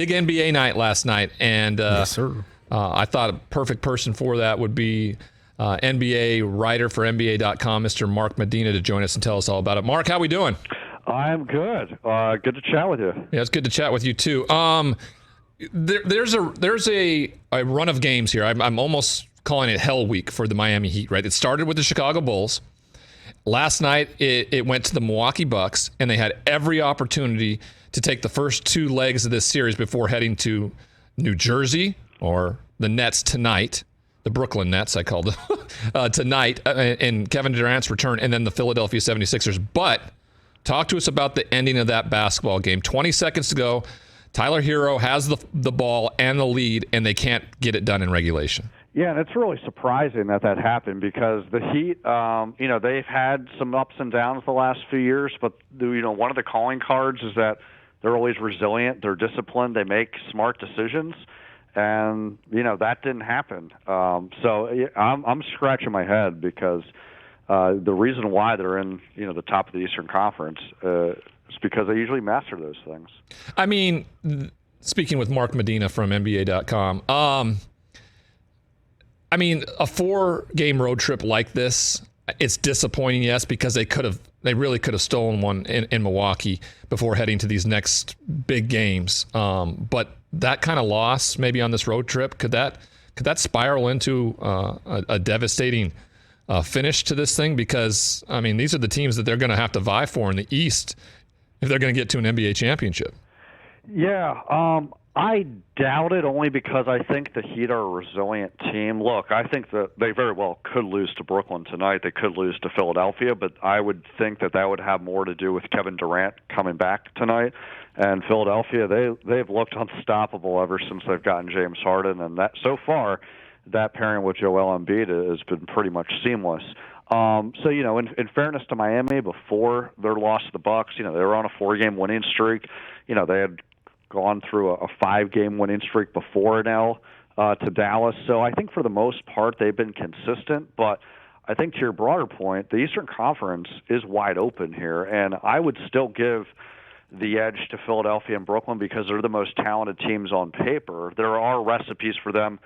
Big NBA night last night, and yes, sir. I thought a perfect person for that would be NBA writer for NBA.com, Mr. Mark Medina, to join us and tell us all about it. Mark, how we doing? I'm good. Good to chat with you. Yeah, it's good to chat with you too. There's a run of games here. I'm almost calling it Hell Week for the Miami Heat. Right? It started with the Chicago Bulls. Last night it went to the Milwaukee Bucks, and they had every opportunity to take the first two legs of this series before heading to New Jersey, or the Nets tonight, the Brooklyn Nets, I called them, tonight, and Kevin Durant's return, and then the Philadelphia 76ers. But talk to us about the ending of that basketball game. 20 seconds to go. Tyler Hero has the ball and the lead, and they can't get it done in regulation. Yeah, and it's really surprising that happened because the Heat, they've had some ups and downs the last few years, but one of the calling cards is that they're always resilient, they're disciplined, they make smart decisions, and that didn't happen. So I'm scratching my head because the reason why they're in the top of the Eastern Conference is because they usually master those things. I mean, speaking with Mark Medina from NBA.com, I mean, a 4-game road trip like this, it's disappointing, yes, because they really could have stolen one in Milwaukee before heading to these next big games. But that kind of loss, maybe on this road trip, could that spiral into a devastating finish to this thing? Because I mean, these are the teams that they're going to have to vie for in the East if they're going to get to an NBA championship. Yeah, I doubt it, only because I think the Heat are a resilient team. Look, I think that they very well could lose to Brooklyn tonight. They could lose to Philadelphia, but I would think that would have more to do with Kevin Durant coming back tonight. And Philadelphia, they've looked unstoppable ever since they've gotten James Harden, and that so far that pairing with Joel Embiid has been pretty much seamless. So in fairness to Miami, before their loss to the Bucks, they were on a 4-game winning streak. They had gone through a 5-game winning streak before now to Dallas. So I think for the most part they've been consistent. But I think to your broader point, the Eastern Conference is wide open here, and I would still give the edge to Philadelphia and Brooklyn because they're the most talented teams on paper. There are recipes for them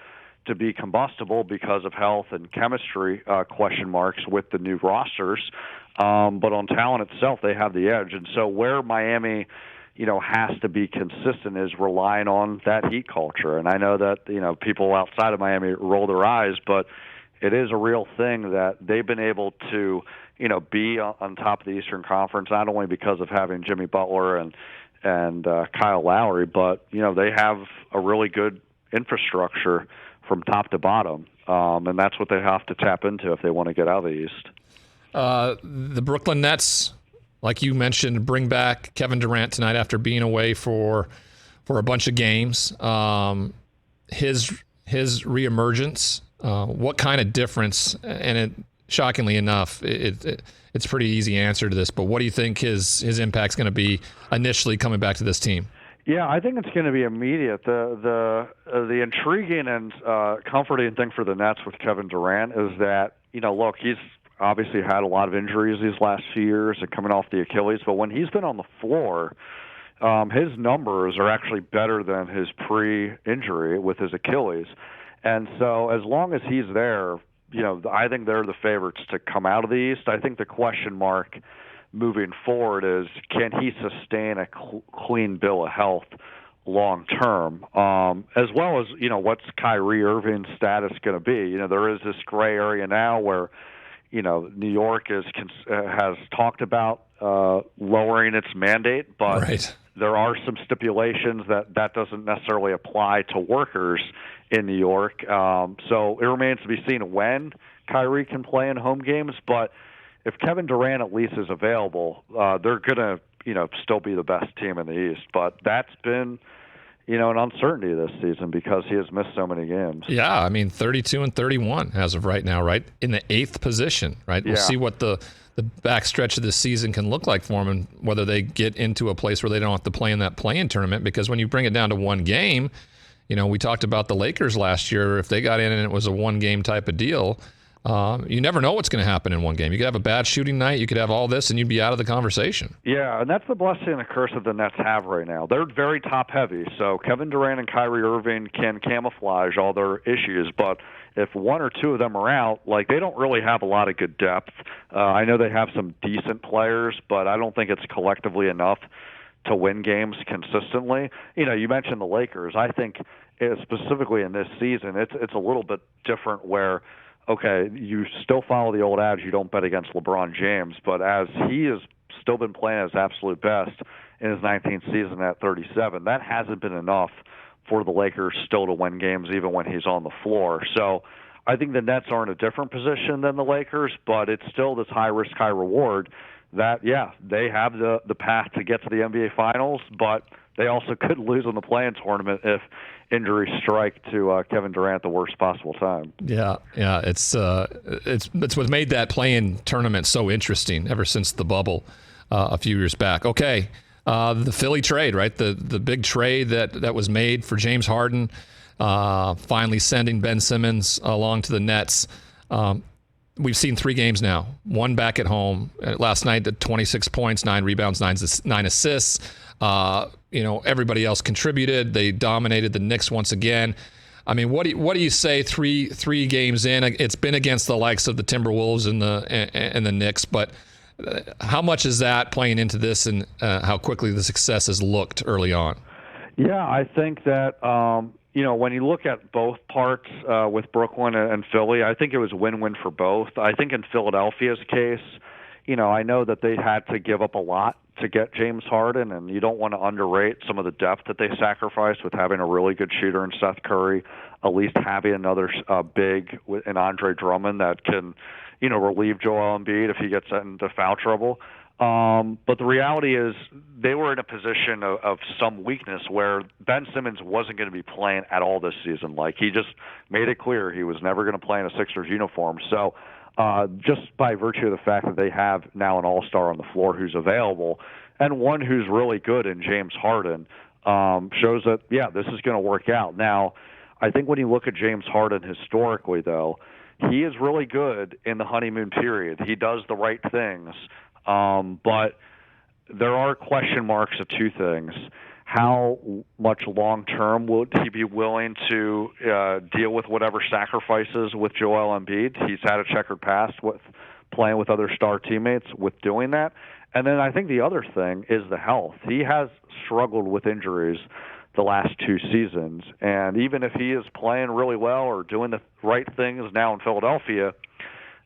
to be combustible because of health and chemistry question marks with the new rosters. But on talent itself, they have the edge. And so where Miami has to be consistent is relying on that Heat culture. And I know that, people outside of Miami roll their eyes, but it is a real thing that they've been able to, be on top of the Eastern Conference, not only because of having Jimmy Butler and Kyle Lowry, but, they have a really good infrastructure from top to bottom. And that's what they have to tap into if they want to get out of the East. The Brooklyn Nets, like you mentioned, bring back Kevin Durant tonight after being away for a bunch of games. His reemergence, what kind of difference? And shockingly enough, it's a pretty easy answer to this. But what do you think his impact's going to be initially coming back to this team? Yeah, I think it's going to be immediate. The intriguing and comforting thing for the Nets with Kevin Durant is that look, he's obviously had a lot of injuries these last few years and coming off the Achilles, but when he's been on the floor, his numbers are actually better than his pre-injury with his Achilles. And so as long as he's there, I think they're the favorites to come out of the East. I think the question mark moving forward is, can he sustain a clean bill of health long term, as well as, what's Kyrie Irving's status going to be? There is this gray area now where New York has talked about lowering its mandate, but right. There are some stipulations that doesn't necessarily apply to workers in New York. So it remains to be seen when Kyrie can play in home games. But if Kevin Durant at least is available, they're going to still be the best team in the East. But that's been an uncertainty this season because he has missed so many games. Yeah, I mean, 32-31 as of right now, right? In the 8th position, right? We'll see what the backstretch of this season can look like for them and whether they get into a place where they don't have to play in that play-in tournament, because when you bring it down to one game, we talked about the Lakers last year. If they got in and it was a one-game type of deal, You never know what's going to happen in one game. You could have a bad shooting night. You could have all this, and you'd be out of the conversation. Yeah, and that's the blessing and the curse that the Nets have right now. They're very top-heavy, so Kevin Durant and Kyrie Irving can camouflage all their issues, but if one or two of them are out, like, they don't really have a lot of good depth. I know they have some decent players, but I don't think it's collectively enough to win games consistently. You mentioned the Lakers. I think specifically in this season, it's a little bit different where, okay, you still follow the old adage, you don't bet against LeBron James, but as he has still been playing his absolute best in his 19th season at 37, that hasn't been enough for the Lakers still to win games even when he's on the floor. So I think the Nets are in a different position than the Lakers, but it's still this high risk, high reward that, yeah, they have the path to get to the NBA Finals, but they also could lose in the play-in tournament if injuries strike to Kevin Durant the worst possible time. Yeah, it's what made that play-in tournament so interesting ever since the bubble a few years back. Okay, the Philly trade, right? The big trade that was made for James Harden, finally sending Ben Simmons along to the Nets. We've seen 3 games now. One back at home. Last night, 26 points, 9 rebounds, 9 assists. Everybody else contributed. They dominated the Knicks once again. I mean, what do you say? Three games in, it's been against the likes of the Timberwolves and the Knicks, but how much is that playing into this, and how quickly the success has looked early on? Yeah, I think that when you look at both parts with Brooklyn and Philly, I think it was win-win for both. I think in Philadelphia's case, I know that they had to give up a lot to get James Harden, and you don't want to underrate some of the depth that they sacrificed with having a really good shooter in Seth Curry, at least having another big in Andre Drummond that can, relieve Joel Embiid if he gets into foul trouble. But the reality is they were in a position of some weakness where Ben Simmons wasn't going to be playing at all this season. Like, he just made it clear he was never going to play in a Sixers uniform. So just by virtue of the fact that they have now an all-star on the floor who's available and one who's really good in James Harden, shows that, yeah, this is going to work out. Now, I think when you look at James Harden historically, though, he is really good in the honeymoon period. He does the right things. But there are question marks of 2 things. How much long-term would he be willing to deal with whatever sacrifices with Joel Embiid? He's had a checkered past with playing with other star teammates with doing that. And then I think the other thing is the health. He has struggled with injuries the last 2 seasons. And even if he is playing really well or doing the right things now in Philadelphia,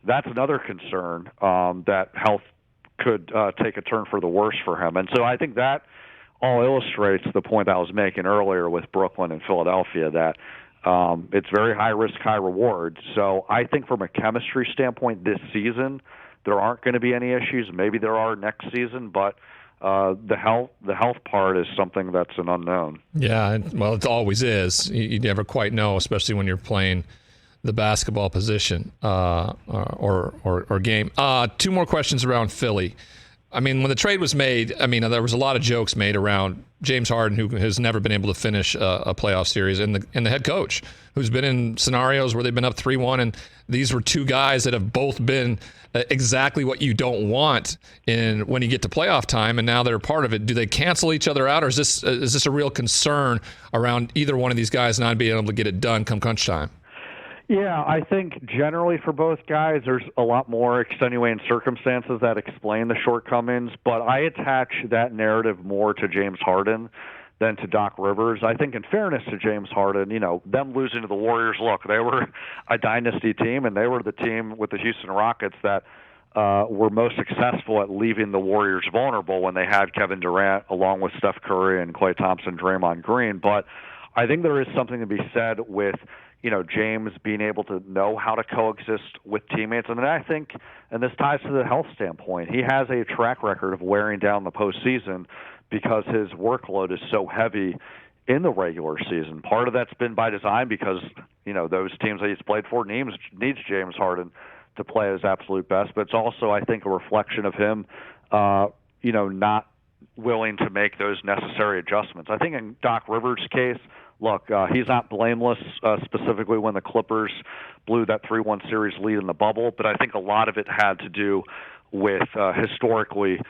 that's another concern, that health could take a turn for the worse for him. And so I think that all illustrates the point I was making earlier with Brooklyn and Philadelphia, that it's very high risk, high reward. So I think from a chemistry standpoint this season, there aren't going to be any issues. Maybe there are next season, but the health part is something that's an unknown. Yeah, well, it always is. You never quite know, especially when you're playing the basketball position or game. 2 more questions around Philly. I mean, when the trade was made, there was a lot of jokes made around James Harden, who has never been able to finish a playoff series, and the head coach, who's been in scenarios where they've been up 3-1, and these were 2 guys that have both been exactly what you don't want when you get to playoff time, and now they're part of it. Do they cancel each other out, or is this a real concern around either one of these guys not being able to get it done come crunch time? Yeah, I think generally for both guys, there's a lot more extenuating circumstances that explain the shortcomings, but I attach that narrative more to James Harden than to Doc Rivers. I think in fairness to James Harden, them losing to the Warriors, look, they were a dynasty team, and they were the team with the Houston Rockets that were most successful at leaving the Warriors vulnerable when they had Kevin Durant along with Steph Curry and Klay Thompson, Draymond Green. But I think there is something to be said with James being able to know how to coexist with teammates. And then I think, and this ties to the health standpoint, he has a track record of wearing down the postseason because his workload is so heavy in the regular season. Part of that's been by design because, those teams that he's played for needs James Harden to play at his absolute best. But it's also, I think, a reflection of him, not willing to make those necessary adjustments. I think in Doc Rivers' case, look, he's not blameless, specifically when the Clippers blew that 3-1 series lead in the bubble, but I think a lot of it had to do with historically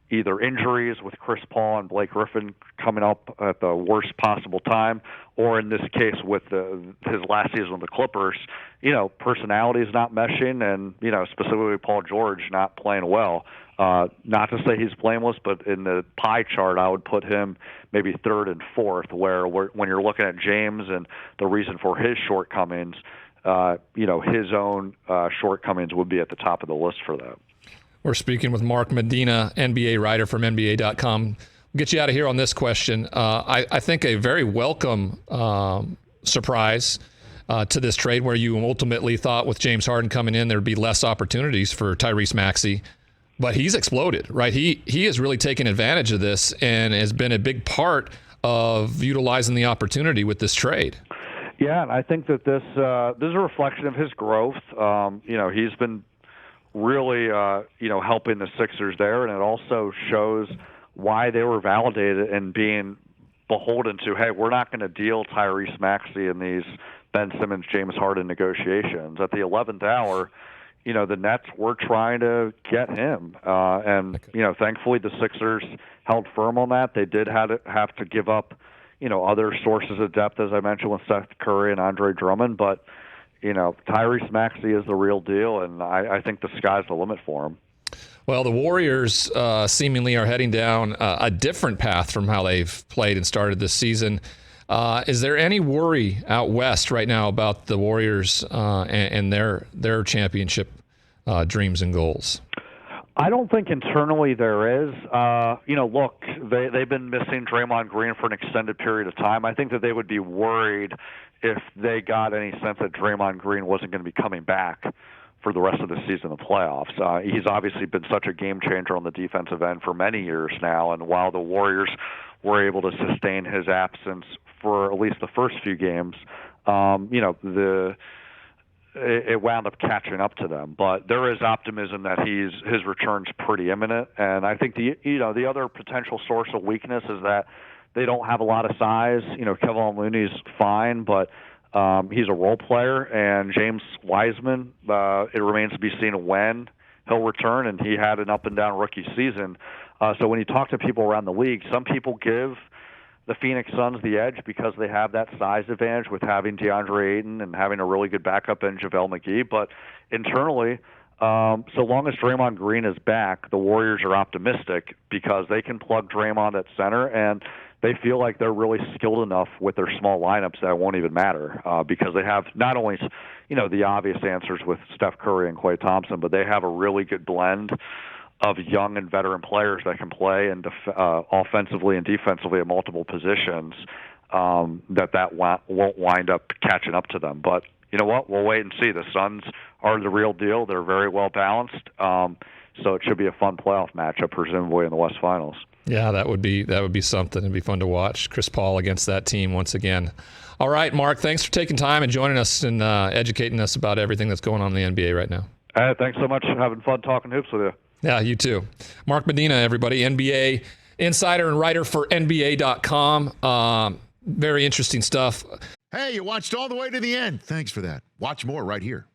either injuries with Chris Paul and Blake Griffin coming up at the worst possible time, or in this case with his last season with the Clippers, personalities not meshing and, specifically Paul George not playing well. Not to say he's blameless, but in the pie chart, I would put him maybe third and fourth, where when you're looking at James and the reason for his shortcomings, his own shortcomings would be at the top of the list for that. We're speaking with Mark Medina, NBA writer from NBA.com. We'll get you out of here on this question. I think a very welcome surprise to this trade, where you ultimately thought with James Harden coming in, there'd be less opportunities for Tyrese Maxiell. But he's exploded, right? He has really taken advantage of this and has been a big part of utilizing the opportunity with this trade. Yeah, and I think that this is a reflection of his growth. He's been really, helping the Sixers there, and it also shows why they were validated and being beholden to, hey, we're not going to deal Tyrese Maxiell in these Ben Simmons, James Harden negotiations. At the 11th hour, the Nets were trying to get him. Thankfully the Sixers held firm on that. They did have to give up, other sources of depth, as I mentioned, with Seth Curry and Andre Drummond, but Tyrese Maxiell is the real deal, and I think the sky's the limit for him. Well, the Warriors seemingly are heading down a different path from how they've played and started this season. Is there any worry out west right now about the Warriors and their championship dreams and goals? I don't think internally there is. Look, they've been missing Draymond Green for an extended period of time. I think that they would be worried if they got any sense that Draymond Green wasn't going to be coming back for the rest of the season of playoffs. He's obviously been such a game changer on the defensive end for many years now, and while the Warriors were able to sustain his absence for at least the first few games, it wound up catching up to them. But there is optimism that his return's pretty imminent, and I think the other potential source of weakness is that they don't have a lot of size. Kevin Looney's fine, but he's a role player, and James Wiseman, it remains to be seen when he'll return, and he had an up-and-down rookie season. So when you talk to people around the league, some people give the Phoenix Suns the edge because they have that size advantage with having DeAndre Ayton and having a really good backup in JaVale McGee. But internally, so long as Draymond Green is back, the Warriors are optimistic because they can plug Draymond at center, and they feel like they're really skilled enough with their small lineups that it won't even matter because they have not only, the obvious answers with Steph Curry and Klay Thompson, but they have a really good blend of young and veteran players that can play and offensively and defensively at multiple positions that won't wind up catching up to them. But you know what? We'll wait and see. The Suns are the real deal. They're very well balanced. So it should be a fun playoff matchup, presumably in the West Finals. Yeah, that would be something. It'd be fun to watch Chris Paul against that team once again. All right, Mark, thanks for taking time and joining us and educating us about everything that's going on in the NBA right now. Thanks so much for having fun talking hoops with you. Yeah, you too. Mark Medina, everybody, NBA insider and writer for NBA.com. Very interesting stuff. Hey, you watched all the way to the end. Thanks for that. Watch more right here.